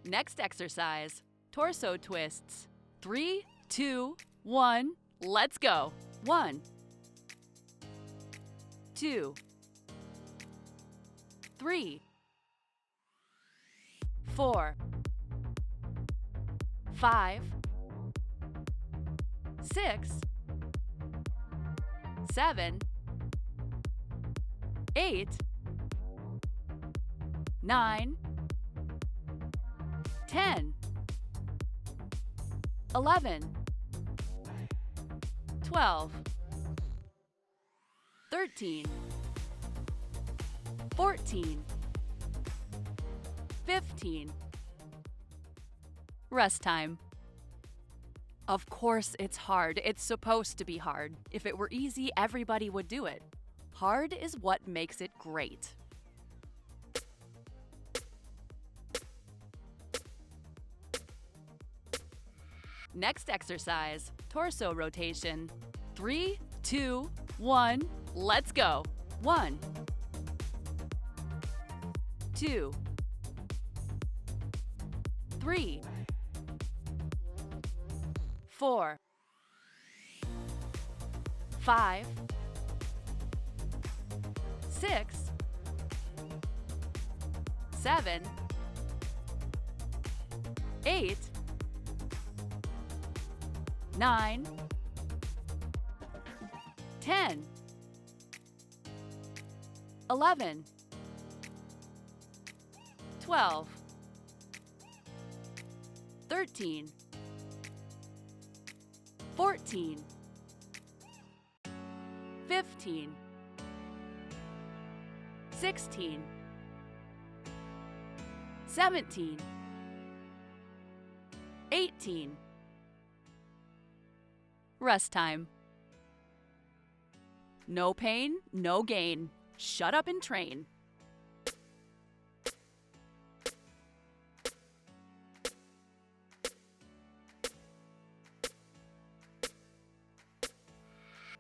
Next exercise, torso twists. 3, 2, 1, let's go. 1, 2, 3, 4, 5, 6, 7, 8, 9, 10, 11, 12, 13, 14, 15. Rest time. Of course it's hard. It's supposed to be hard. If it were easy, everybody would do it. Hard is what makes it great. Next exercise, torso rotation. 3, 2, 1, let's go. 1, 2, 3, 4, 5, 6, 7, 8, 9, 10, 11, 12, 13, 14, 15, 16, 17, 18. Rest time. No pain, no gain. Shut up and train.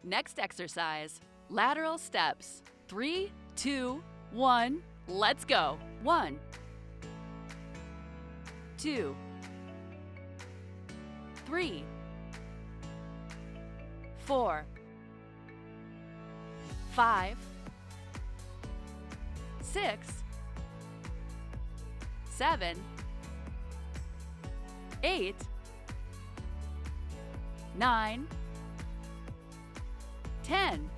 Next exercise, lateral steps. 3, 2, 1, let's go. 1, 2, 3, 4, 5, 6, 7, 8, 9, 10,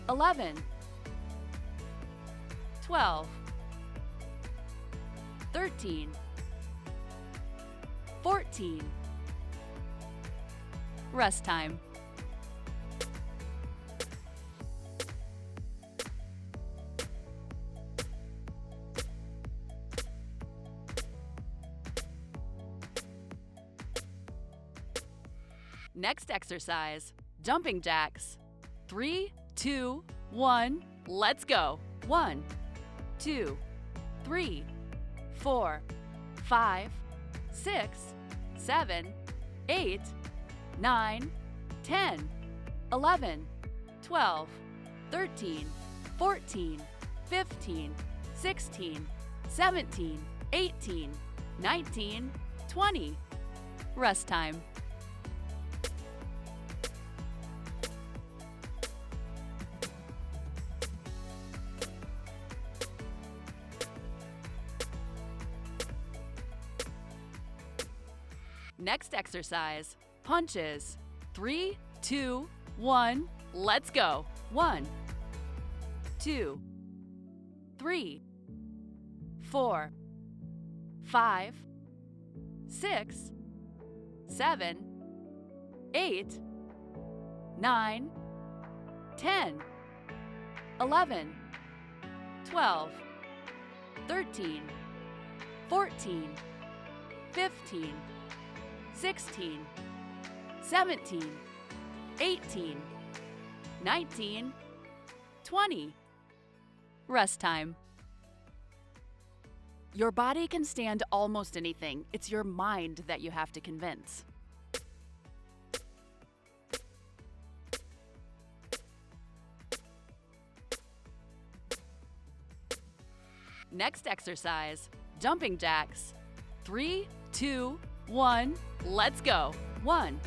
11, 12, 13, 14. Rest time. Next exercise, jumping jacks. 3, 2, 1, let's go. 1, 2, 3, 4, 5, 6, 7, 8, 9, 10, 11, 12, 13, 14, 15, 16, 17, 18, 19, 20. Rest time. Next exercise, punches. 3, 2, 1, let's go. 1, 2, 3, 4, 5, 6, 7, 8, 9, 10, 11, 12, 13, 14, 15, 16, 17, 18, 19, 20. Rest time. Your body can stand almost anything. It's your mind that you have to convince. Next exercise, Jumping jacks. 3, 2, 1, let's go. 1,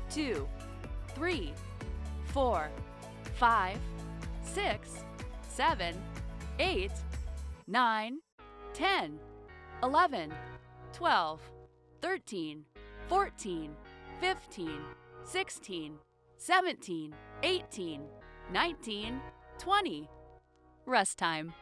2, 3, 4, 5, 6, 7, 8, 9, 10, 11, 12, 13, 14, 15, 16, 17, 18, 19, 20. Rest time.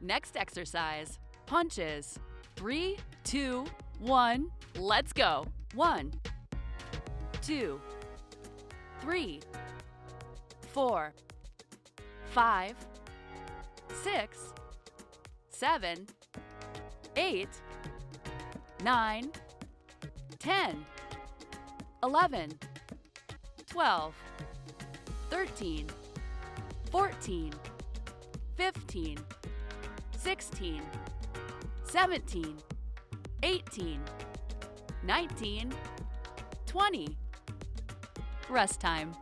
Next exercise, punches. 3, 2, 1, let's go. 1, 2, 3, 4, 5, 6, 7, 8, 9, 10, 11, 12, 13, 14, 15, 16, 17, 18, 19, 20. Rest time.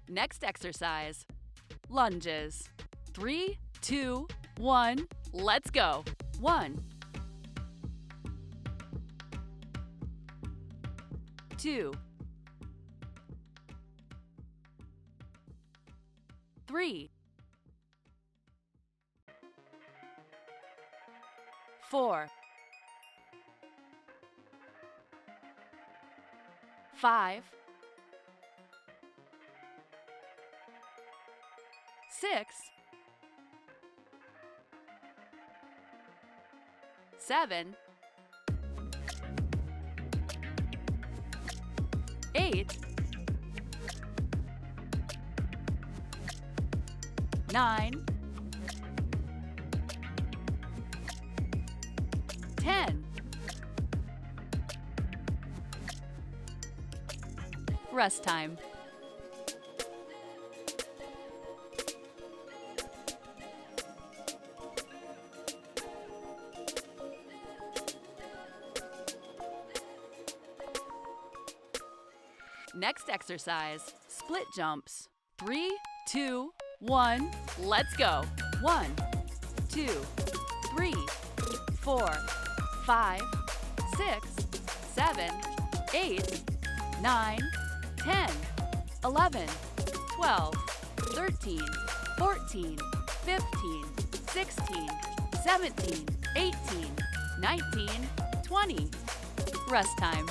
Next exercise, lunges. 3, 2, 1, let's go. 1, 2, 3, 4, 5, 6, 7, 8, 9, 10. Rest time. Next exercise, split jumps. 3, 2, 1, let's go. 1, 2, 3, 4, 5, 6, 7, 8, 9, 10, 11, 12, 13, 14, 15, 16, 17, 18, 19, 20. Rest time.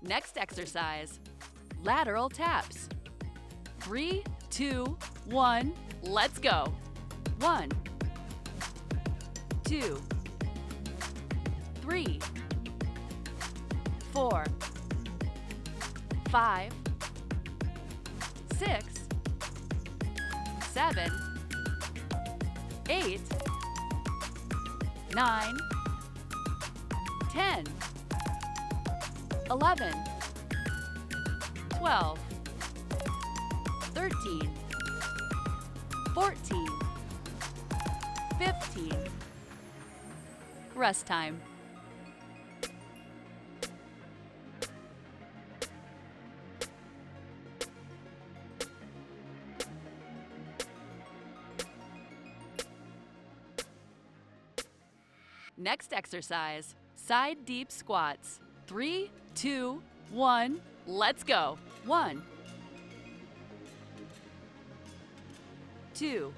Next exercise, lateral taps. 3, 2, 1, let's go. 1, 2, 3, 4, 5, 6, 7, 8, 9, 10, 11, 12, 13, 14, 15. Rest time. Next exercise, side deep squats. 3, 2, 1, let's go. 1, 2,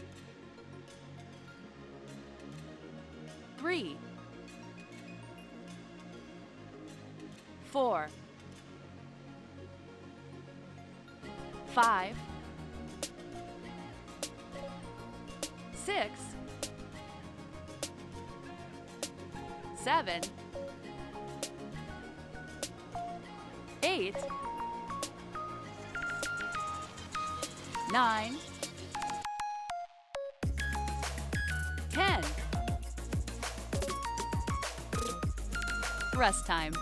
3, 4, 5, 6, 7, 8, 9, 10. Rest time.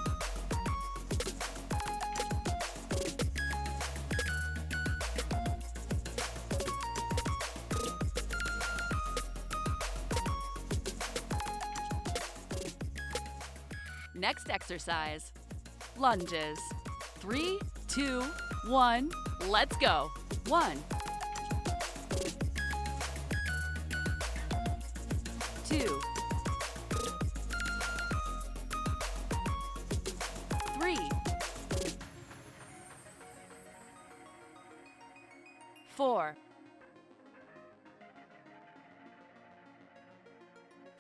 Next exercise, lunges. 3, 2, 1, let's go. 1, 2, 3, 4,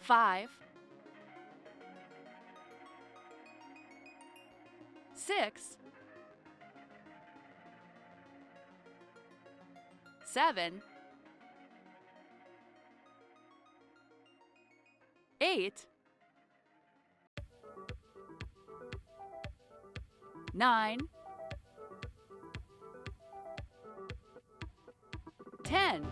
5, 6, 7, 8, 9, 10.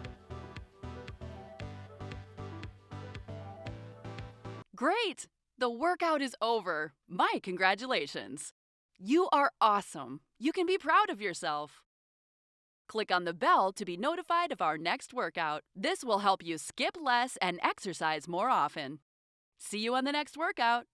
Great! The workout is over. My congratulations. You are awesome. You can be proud of yourself. Click on the bell to be notified of our next workout. This will help you skip less and exercise more often. See you on the next workout.